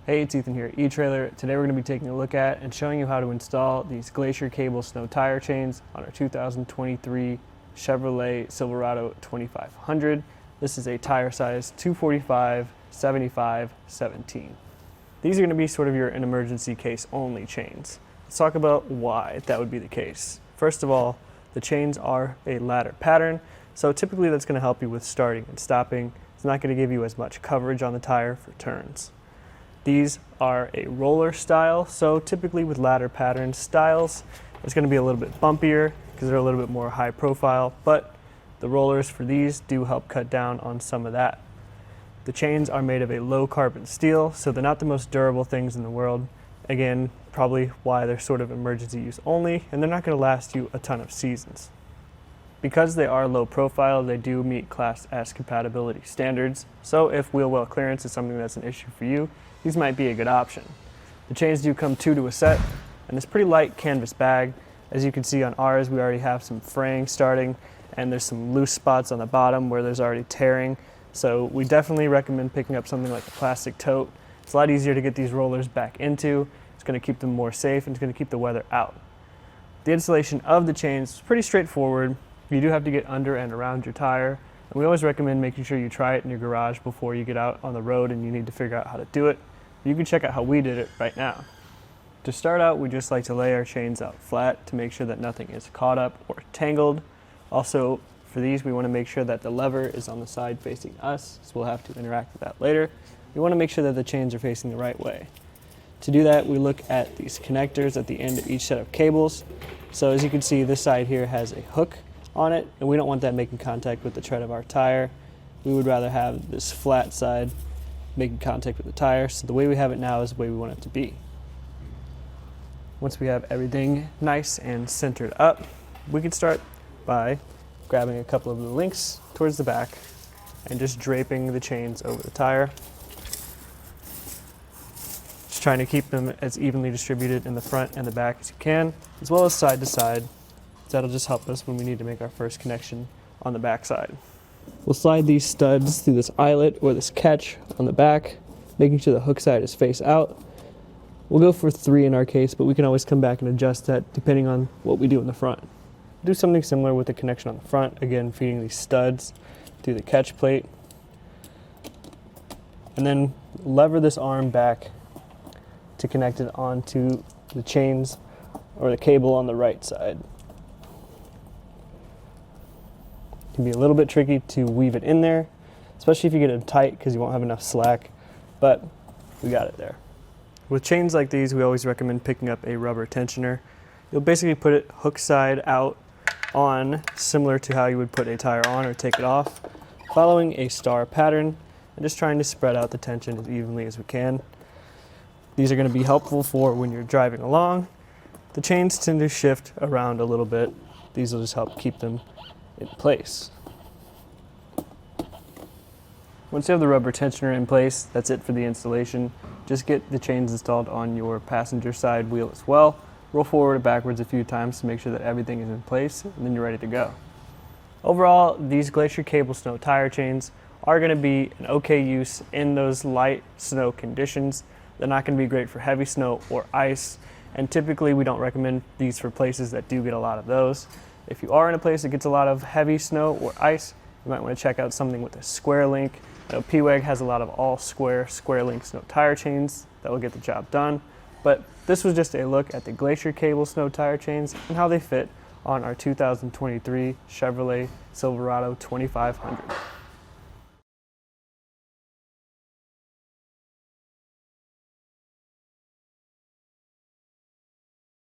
Hey, it's Ethan here at etrailer. Today we're going to be taking a look at and showing you how to install these Glacier Cable Snow Tire Chains on our 2023 Chevrolet Silverado 2500. This is a tire size 245, 75, 17. These are going to be sort of an emergency case only chains. Let's talk about why that would be the case. First of all, the chains are a ladder pattern, so typically that's going to help you with starting and stopping. It's not going to give you as much coverage on the tire for turns. These are a roller style, so typically with ladder pattern styles, it's going to be a little bit bumpier because they're a little bit more high profile, but the rollers for these do help cut down on some of that. The chains are made of a low carbon steel, so they're not the most durable things in the world. Again, probably why they're sort of emergency use only, and they're not going to last you a ton of seasons. Because they are low profile, they do meet Class S compatibility standards, so if wheel well clearance is something that's an issue for you, these might be a good option. The chains do come 2 to a set, and this pretty light canvas bag. As you can see on ours, we already have some fraying starting, and there's some loose spots on the bottom where there's already tearing, so we definitely recommend picking up something like a plastic tote. It's a lot easier to get these rollers back into, it's going to keep them more safe, and it's going to keep the weather out. The installation of the chains is pretty straightforward. You do have to get under and around your tire, and we always recommend making sure you try it in your garage before you get out on the road and you need to figure out how to do it. You can check out how we did it right now. To start out, we just like to lay our chains out flat to make sure that nothing is caught up or tangled. Also, for these, we want to make sure that the lever is on the side facing us, so we'll have to interact with that later. We want to make sure that the chains are facing the right way. To do that, we look at these connectors at the end of each set of cables. So as you can see, this side here has a hook on it, and we don't want that making contact with the tread of our tire. We would rather have this flat side making contact with the tire, so the way we have it now is the way we want it to be. Once we have everything nice and centered up, we can start by grabbing a couple of the links towards the back and just draping the chains over the tire. Just trying to keep them as evenly distributed in the front and the back as you can, as well as side to side. That'll just help us when we need to make our first connection on the back side. We'll slide these studs through this eyelet or this catch on the back, making sure the hook side is face out. We'll go for 3 in our case, but we can always come back and adjust that depending on what we do in the front. Do something similar with the connection on the front, again feeding these studs through the catch plate. And then lever this arm back to connect it onto the chains or the cable on the right side. It can be a little bit tricky to weave it in there, especially if you get it tight because you won't have enough slack, but we got it there. With chains like these, we always recommend picking up a rubber tensioner. You'll basically put it hook side out on, similar to how you would put a tire on or take it off, following a star pattern and just trying to spread out the tension as evenly as we can. These are going to be helpful for when you're driving along. The chains tend to shift around a little bit. These will just help keep them in place. Once you have the rubber tensioner in place, that's it for the installation. Just get the chains installed on your passenger side wheel as well. Roll forward and backwards a few times to make sure that everything is in place, and then you're ready to go. Overall, these Glacier Cable Snow Tire Chains are going to be an okay use in those light snow conditions. They're not going to be great for heavy snow or ice, and typically we don't recommend these for places that do get a lot of those. If you are in a place that gets a lot of heavy snow or ice, you might want to check out something with a square link. I know P-Wag has a lot of all square link snow tire chains that will get the job done. But this was just a look at the Glacier Cable Snow Tire Chains and how they fit on our 2023 Chevrolet Silverado 2500.